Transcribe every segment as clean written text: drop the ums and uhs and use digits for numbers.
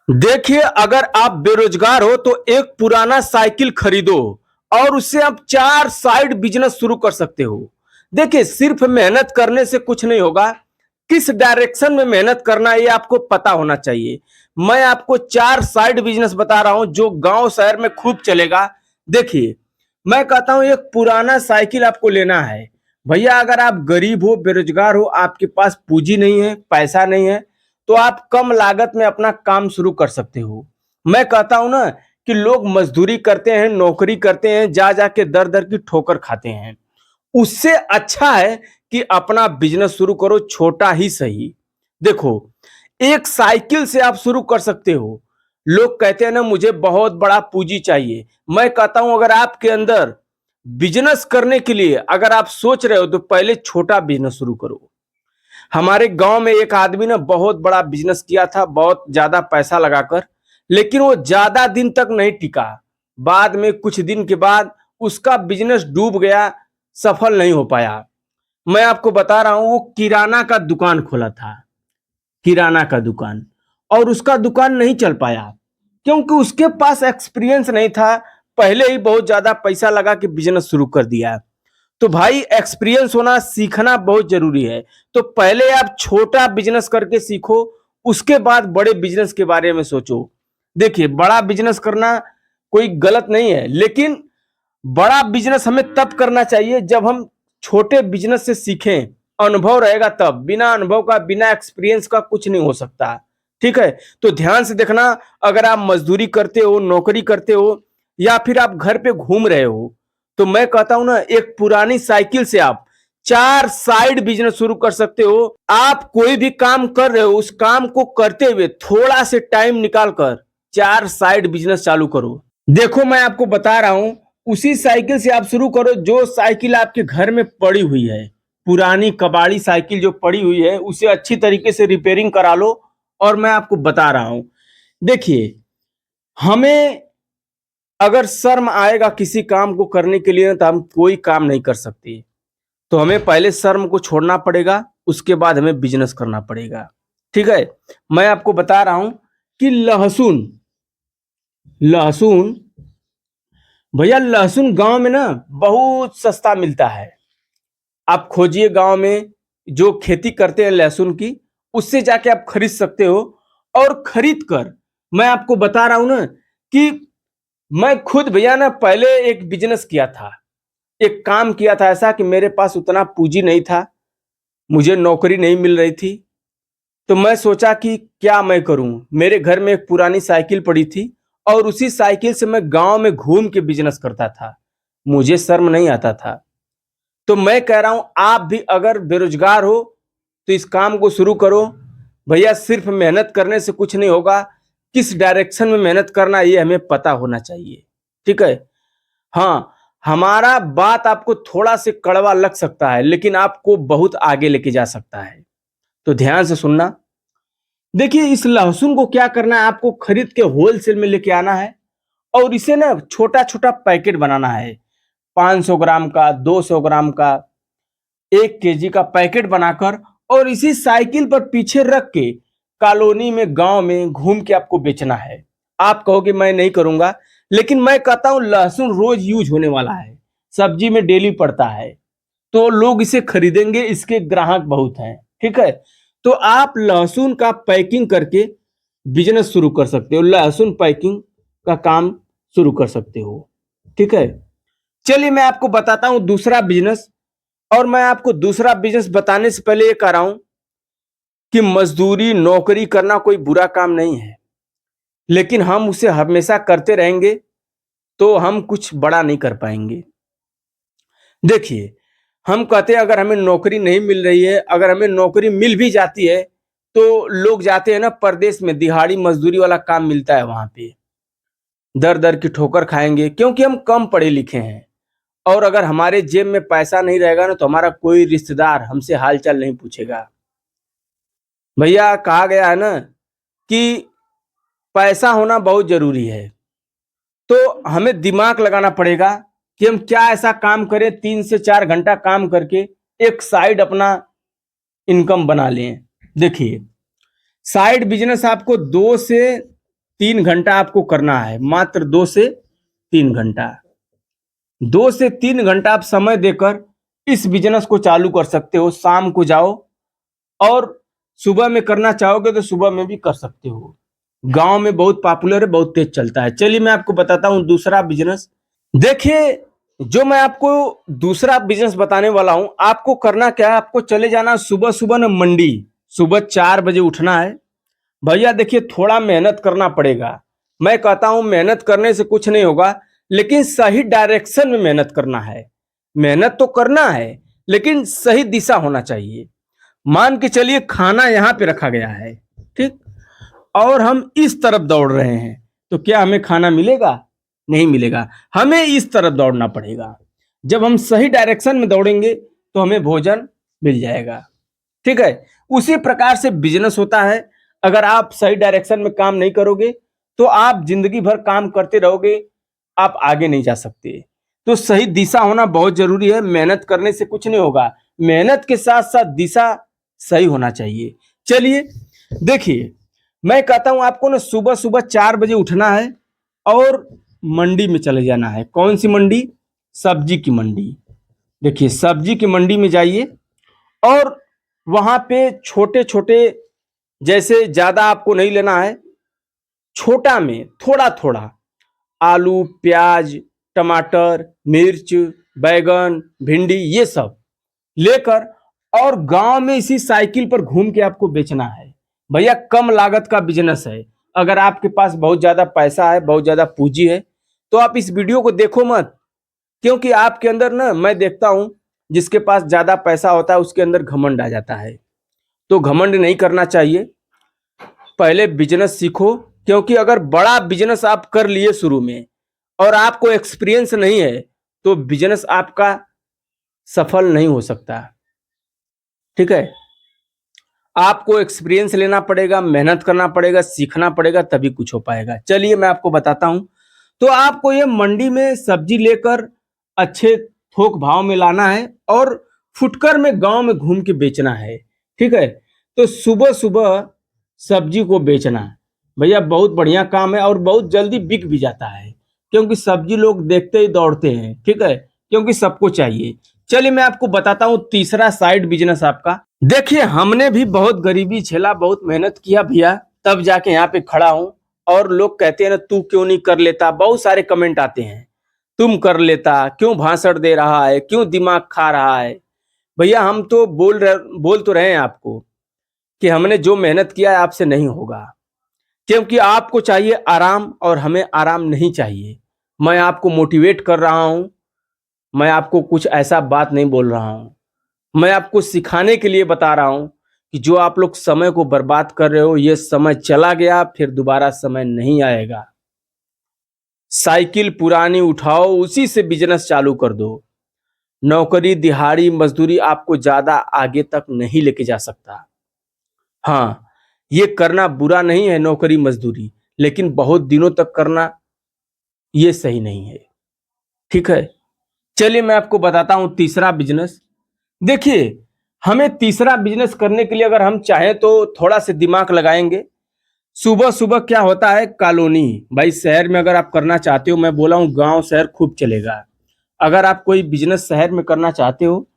देखिए, अगर आप बेरोजगार हो तो एक पुराना साइकिल खरीदो और उससे आप 4 साइड बिजनेस शुरू कर सकते हो। देखिए, सिर्फ मेहनत करने से कुछ नहीं होगा। किस डायरेक्शन में मेहनत करना है ये आपको पता होना चाहिए। मैं आपको 4 साइड बिजनेस बता रहा हूं जो गांव शहर में खूब चलेगा। देखिए, मैं कहता हूं एक पुराना साइकिल आपको लेना है। भैया, अगर आप गरीब हो, बेरोजगार हो, आपके पास पूंजी नहीं है, पैसा नहीं है, तो आप कम लागत में अपना काम शुरू कर सकते हो। मैं कहता हूं ना कि लोग मजदूरी करते हैं, नौकरी करते हैं, जा जाके दर दर की ठोकर खाते हैं। उससे अच्छा है कि अपना बिजनेस शुरू करो, छोटा ही सही। देखो, एक साइकिल से आप शुरू कर सकते हो। लोग कहते हैं ना मुझे बहुत बड़ा पूंजी चाहिए। मैं कहता हूं अगर आपके अंदर बिजनेस करने के लिए अगर आप सोच रहे हो तो पहले छोटा बिजनेस शुरू करो। हमारे गांव में एक आदमी ने बहुत बड़ा बिजनेस किया था, बहुत ज्यादा पैसा लगाकर, लेकिन वो ज्यादा दिन तक नहीं टिका। बाद में कुछ दिन के बाद उसका बिजनेस डूब गया, सफल नहीं हो पाया। मैं आपको बता रहा हूं, वो किराना का दुकान खोला था, किराना का दुकान, और उसका दुकान नहीं चल पाया क्योंकि उसके पास एक्सपीरियंस नहीं था। पहले ही बहुत ज्यादा पैसा लगा के बिजनेस शुरू कर दिया। तो भाई, एक्सपीरियंस होना, सीखना बहुत जरूरी है। तो पहले आप छोटा बिजनेस करके सीखो, उसके बाद बड़े बिजनेस के बारे में सोचो। देखिए, बड़ा बिजनेस करना कोई गलत नहीं है, लेकिन बड़ा बिजनेस हमें तब करना चाहिए जब हम छोटे बिजनेस से सीखें, अनुभव रहेगा तब। बिना अनुभव का, बिना एक्सपीरियंस का कुछ नहीं हो सकता। ठीक है? तो ध्यान से देखना, अगर आप मजदूरी करते हो, नौकरी करते हो, या फिर आप घर पे घूम रहे हो, तो मैं कहता हूं ना एक पुरानी साइकिल से आप 4 साइड बिजनेस शुरू कर सकते हो। आप कोई भी काम कर रहे हो, उस काम को करते हुए थोड़ा से टाइम निकाल कर 4 साइड बिजनेस चालू करो। देखो, मैं आपको बता रहा हूं, उसी साइकिल से आप शुरू करो जो साइकिल आपके घर में पड़ी हुई है। पुरानी कबाड़ी साइकिल जो पड़ी हुई है उसे अच्छी तरीके से रिपेयरिंग करा लो। और मैं आपको बता रहा हूं, देखिए, हमें अगर शर्म आएगा किसी काम को करने के लिए तो हम कोई काम नहीं कर सकते। तो हमें पहले शर्म को छोड़ना पड़ेगा, उसके बाद हमें बिजनेस करना पड़ेगा। ठीक है? मैं आपको बता रहा हूं कि लहसुन, लहसुन, भैया लहसुन गांव में ना बहुत सस्ता मिलता है। आप खोजिए गांव में जो खेती करते हैं लहसुन की, उससे जाके आप खरीद सकते हो। और खरीद कर, मैं आपको बता रहा हूं ना कि मैं खुद भैया ना पहले एक बिजनेस किया था, एक काम किया था ऐसा कि मेरे पास उतना पूंजी नहीं था, मुझे नौकरी नहीं मिल रही थी। तो मैं सोचा कि क्या मैं करूं। मेरे घर में एक पुरानी साइकिल पड़ी थी और उसी साइकिल से मैं गांव में घूम के बिजनेस करता था। मुझे शर्म नहीं आता था। तो मैं कह रहा हूं आप भी अगर बेरोजगार हो तो इस काम को शुरू करो। भैया, सिर्फ मेहनत करने से कुछ नहीं होगा। किस डायरेक्शन में मेहनत करना है ये हमें पता होना चाहिए। ठीक है? हाँ, हमारा बात आपको थोड़ा से कड़वा लग सकता है लेकिन आपको बहुत आगे लेके जा सकता है। तो ध्यान से सुनना। देखिए, इस लहसुन को क्या करना है, आपको खरीद के होलसेल में लेके आना है और इसे ना छोटा छोटा पैकेट बनाना है। 500 ग्राम का, 200 ग्राम का, 1 केजी का पैकेट बनाकर, और इसी साइकिल पर पीछे रख के कॉलोनी में, गांव में घूम के आपको बेचना है। आप कहोगे मैं नहीं करूंगा, लेकिन मैं कहता हूं लहसुन रोज यूज होने वाला है, सब्जी में डेली पड़ता है, तो लोग इसे खरीदेंगे, इसके ग्राहक बहुत हैं। ठीक है? तो आप लहसुन का पैकिंग करके बिजनेस शुरू कर सकते हो, लहसुन पैकिंग का काम शुरू कर सकते हो। ठीक है? चलिए, मैं आपको बताता हूं दूसरा बिजनेस। और मैं आपको दूसरा बिजनेस बताने से पहले ये कह रहा हूं कि मजदूरी, नौकरी करना कोई बुरा काम नहीं है, लेकिन हम उसे हमेशा करते रहेंगे तो हम कुछ बड़ा नहीं कर पाएंगे। देखिए, हम कहते हैं अगर हमें नौकरी नहीं मिल रही है, अगर हमें नौकरी मिल भी जाती है तो लोग जाते हैं ना परदेश में, दिहाड़ी मजदूरी वाला काम मिलता है, वहां पे दर दर की ठोकर खाएंगे क्योंकि हम कम पढ़े लिखे हैं। और अगर हमारे जेब में पैसा नहीं रहेगा ना तो हमारा कोई रिश्तेदार हमसे हालचाल नहीं पूछेगा। भैया, कहा गया है ना कि पैसा होना बहुत जरूरी है। तो हमें दिमाग लगाना पड़ेगा कि हम क्या ऐसा काम करें, 3 से 4 घंटा काम करके एक साइड अपना इनकम बना लें। देखिए, साइड बिजनेस आपको 2 से 3 घंटा आपको करना है, मात्र 2 से 3 घंटा। 2 से 3 घंटा आप समय देकर इस बिजनेस को चालू कर सकते हो। शाम को जाओ और सुबह में करना चाहोगे तो सुबह में भी कर सकते हो। गांव में बहुत पॉपुलर है, बहुत तेज चलता है। चलिए मैं आपको बताता हूं दूसरा बिजनेस। देखिए, जो मैं आपको दूसरा बिजनेस बताने वाला हूं, आपको करना क्या है, आपको चले जाना सुबह सुबह ना मंडी। सुबह 4 बजे उठना है। भैया देखिए, थोड़ा मेहनत करना पड़ेगा। मैं कहता हूं मेहनत करने से कुछ नहीं होगा, लेकिन सही डायरेक्शन में मेहनत करना है। मेहनत तो करना है, लेकिन सही दिशा होना चाहिए। मान के चलिए खाना यहाँ पे रखा गया है, ठीक, और हम इस तरफ दौड़ रहे हैं, तो क्या हमें खाना मिलेगा? नहीं मिलेगा। हमें इस तरफ दौड़ना पड़ेगा। जब हम सही डायरेक्शन में दौड़ेंगे तो हमें भोजन मिल जाएगा। ठीक है। उसी प्रकार से बिजनेस होता है। अगर आप सही डायरेक्शन में काम नहीं करोगे तो आप जिंदगी भर काम करते रहोगे, आप आगे नहीं जा सकते। तो सही दिशा होना बहुत जरूरी है। मेहनत करने से कुछ नहीं होगा, मेहनत के साथ साथ दिशा सही होना चाहिए। चलिए देखिए, मैं कहता हूं आपको ना सुबह सुबह 4 बजे उठना है और मंडी में चले जाना है। कौन सी मंडी? सब्जी की मंडी। देखिए, सब्जी की मंडी में जाइए और वहां पे छोटे छोटे, जैसे ज्यादा आपको नहीं लेना है, छोटा में थोड़ा थोड़ा आलू, प्याज, टमाटर, मिर्च, बैगन, भिंडी, ये सब लेकर और गांव में इसी साइकिल पर घूम के आपको बेचना है। भैया कम लागत का बिजनेस है। अगर आपके पास बहुत ज्यादा पैसा है, बहुत ज्यादा पूंजी है, तो आप इस वीडियो को देखो मत। क्योंकि आपके अंदर ना, मैं देखता हूं जिसके पास ज्यादा पैसा होता है उसके अंदर घमंड आ जाता है। तो घमंड नहीं करना चाहिए। पहले बिजनेस सीखो, क्योंकि अगर बड़ा बिजनेस आप कर लिए शुरू में और आपको एक्सपीरियंस नहीं है तो बिजनेस आपका सफल नहीं हो सकता। ठीक है। आपको एक्सपीरियंस लेना पड़ेगा, मेहनत करना पड़ेगा, सीखना पड़ेगा, तभी कुछ हो पाएगा। चलिए मैं आपको बताता हूं। तो आपको ये मंडी में सब्जी लेकर अच्छे थोक भाव में लाना है और फुटकर में गांव में घूम के बेचना है। ठीक है। तो सुबह सुबह सब्जी को बेचना, भैया बहुत बढ़िया काम है और बहुत जल्दी बिक भी जाता है, क्योंकि सब्जी लोग देखते ही दौड़ते हैं। ठीक है, क्योंकि सबको चाहिए। चलिए मैं आपको बताता हूँ तीसरा साइड बिजनेस आपका। देखिए, हमने भी बहुत गरीबी झेला, बहुत मेहनत किया भैया, तब जाके यहाँ पे खड़ा हूँ। और लोग कहते हैं ना, तू क्यों नहीं कर लेता? बहुत सारे कमेंट आते हैं, तुम कर लेता, क्यों भाषण दे रहा है, क्यों दिमाग खा रहा है? भैया हम तो बोल तो रहे हैं आपको कि हमने जो मेहनत किया है आपसे नहीं होगा, क्योंकि आपको चाहिए आराम और हमें आराम नहीं चाहिए। मैं आपको मोटिवेट कर रहा हूं, मैं आपको कुछ ऐसा बात नहीं बोल रहा हूं। मैं आपको सिखाने के लिए बता रहा हूं कि जो आप लोग समय को बर्बाद कर रहे हो, ये समय चला गया, फिर दोबारा समय नहीं आएगा। साइकिल पुरानी उठाओ, उसी से बिजनेस चालू कर दो। नौकरी, दिहाड़ी, मजदूरी आपको ज्यादा आगे तक नहीं लेके जा सकता। हाँ, ये करना बुरा नहीं है नौकरी मजदूरी, लेकिन बहुत दिनों तक करना ये सही नहीं है। ठीक है। चलिए मैं आपको बताता हूं तीसरा बिजनेस। देखिए, हमें तीसरा बिजनेस करने के लिए अगर हम चाहें तो थोड़ा सा दिमाग लगाएंगे। सुबह सुबह क्या होता है, कॉलोनी, भाई शहर में अगर आप करना चाहते हो, मैं बोला हूं गांव शहर खूब चलेगा। अगर आप कोई बिजनेस शहर में करना चाहते हो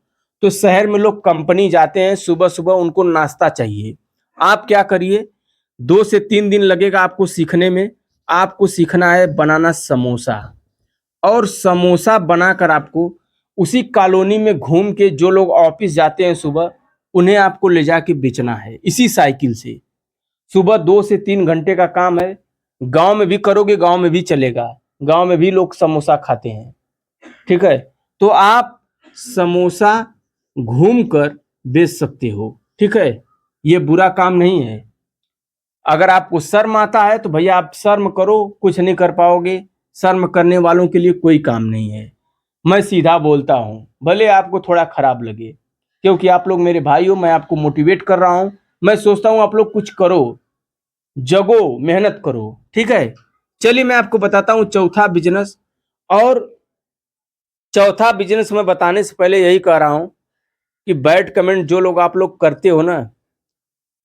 तो शहर में लोग कंपनी जाते हैं, सुबह सुबह उनको नाश्ता चाहिए। आप क्या करिए, 2 से 3 दिन लगेगा आपको सीखने में। आपको सीखना है बनाना समोसा, और समोसा बनाकर आपको उसी कॉलोनी में घूम के, जो लोग ऑफिस जाते हैं सुबह, उन्हें आपको ले जाके बेचना है इसी साइकिल से। सुबह 2 से 3 घंटे का काम है। गांव में भी करोगे, गांव में भी चलेगा, गांव में भी लोग समोसा खाते हैं। ठीक है। तो आप समोसा घूम कर बेच सकते हो। ठीक है, ये बुरा काम नहीं है। अगर आपको शर्म आता है तो भैया आप शर्म करो, कुछ नहीं कर पाओगे। शर्म करने वालों के लिए कोई काम नहीं है। मैं सीधा बोलता हूं, भले आपको थोड़ा खराब लगे, क्योंकि आप लोग मेरे भाई हो। मैं आपको मोटिवेट कर रहा हूं। मैं सोचता हूं आप लोग कुछ करो, जगो, मेहनत करो। ठीक है। चलिए मैं आपको बताता हूं चौथा बिजनेस। और चौथा बिजनेस मैं बताने से पहले यही कह रहा हूं कि बैड कमेंट जो लोग आप लोग करते हो ना,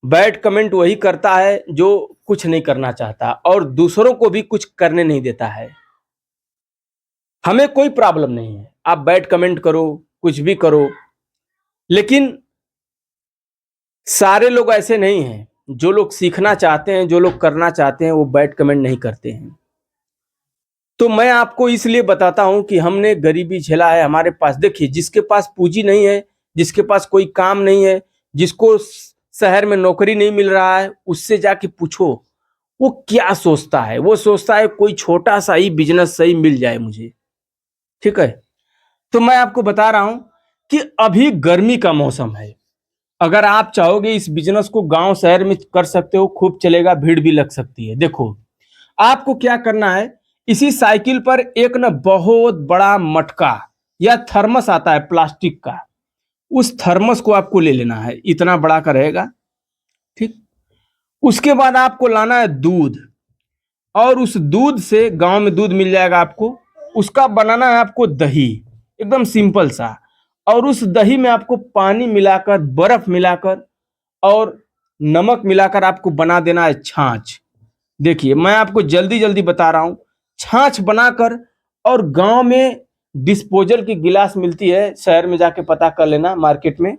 बैड कमेंट वही करता है जो कुछ नहीं करना चाहता और दूसरों को भी कुछ करने नहीं देता है। हमें कोई प्रॉब्लम नहीं है, आप बैड कमेंट करो, कुछ भी करो, लेकिन सारे लोग ऐसे नहीं हैं। जो लोग सीखना चाहते हैं, जो लोग करना चाहते हैं, वो बैड कमेंट नहीं करते हैं। तो मैं आपको इसलिए बताता हूं कि हमने गरीबी झेला है। हमारे पास देखिए, जिसके पास पूंजी नहीं है, जिसके पास कोई काम नहीं है, जिसको शहर में नौकरी नहीं मिल रहा है, उससे जाके पूछो वो क्या सोचता है। वो सोचता है कोई छोटा सा ही बिजनेस सही मिल जाए मुझे, ठीक है। तो मैं आपको बता रहा हूं कि अभी गर्मी का मौसम है। अगर आप चाहोगे इस बिजनेस को गांव शहर में कर सकते हो, खूब चलेगा, भीड़ भी लग सकती है। देखो, आपको क्या करना है, इसी साइकिल पर एक ना बहुत बड़ा मटका या थर्मस आता है प्लास्टिक का, उस थर्मस को आपको ले लेना है, इतना बड़ा का रहेगा, ठीक। उसके बाद आपको लाना है दूध, और उस दूध से, गांव में दूध मिल जाएगा आपको, उसका बनाना है आपको दही, एकदम सिंपल सा। और उस दही में आपको पानी मिलाकर, बर्फ मिलाकर और नमक मिलाकर आपको बना देना है छाछ। देखिए, मैं आपको जल्दी जल्दी बता रहा हूं, छाछ बनाकर, और गांव में डिस्पोजल की गिलास मिलती है, शहर में जाके पता कर लेना मार्केट में,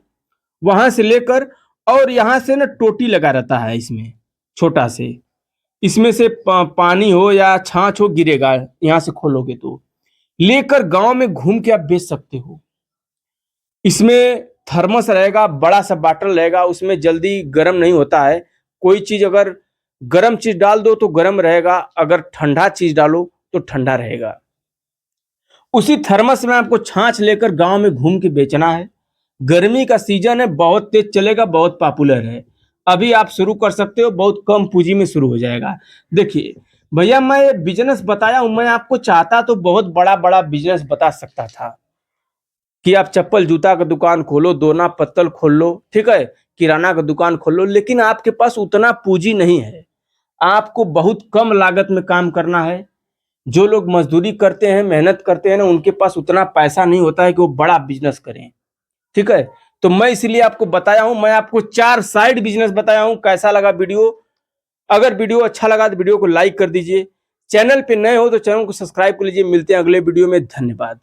वहां से लेकर, और यहां से ना टोटी लगा रहता है इसमें, छोटा से, इसमें से पानी हो या छाछ हो गिरेगा, यहां से खोलोगे तो लेकर गांव में घूम के आप बेच सकते हो। इसमें थर्मस रहेगा, बड़ा सा बाटल रहेगा, उसमें जल्दी गर्म नहीं होता है। कोई चीज अगर गर्म चीज डाल दो तो गर्म रहेगा, अगर ठंडा चीज डालो तो ठंडा रहेगा। उसी थर्मस में आपको छाछ लेकर गांव में घूम के बेचना है। गर्मी का सीजन है, बहुत तेज चलेगा, बहुत पॉपुलर है। अभी आप शुरू कर सकते हो, बहुत कम पूंजी में शुरू हो जाएगा। देखिए भैया, मैं ये बिजनेस बताया हूं, मैं आपको चाहता तो बहुत बड़ा बड़ा बिजनेस बता सकता था कि आप चप्पल जूता का दुकान खोलो, दोना पत्तल खोल लो, ठीक है, किराना का दुकान खोल लो, लेकिन आपके पास उतना पूंजी नहीं है। आपको बहुत कम लागत में काम करना है। जो लोग मजदूरी करते हैं, मेहनत करते हैं ना, उनके पास उतना पैसा नहीं होता है कि वो बड़ा बिजनेस करें, ठीक है। तो मैं इसलिए आपको बताया हूं, मैं आपको 4 साइड बिजनेस बताया हूं। कैसा लगा वीडियो? अगर वीडियो अच्छा लगा तो वीडियो को लाइक कर दीजिए। चैनल पे नए हो तो चैनल को सब्सक्राइब कर लीजिए। मिलते हैं अगले वीडियो में, धन्यवाद।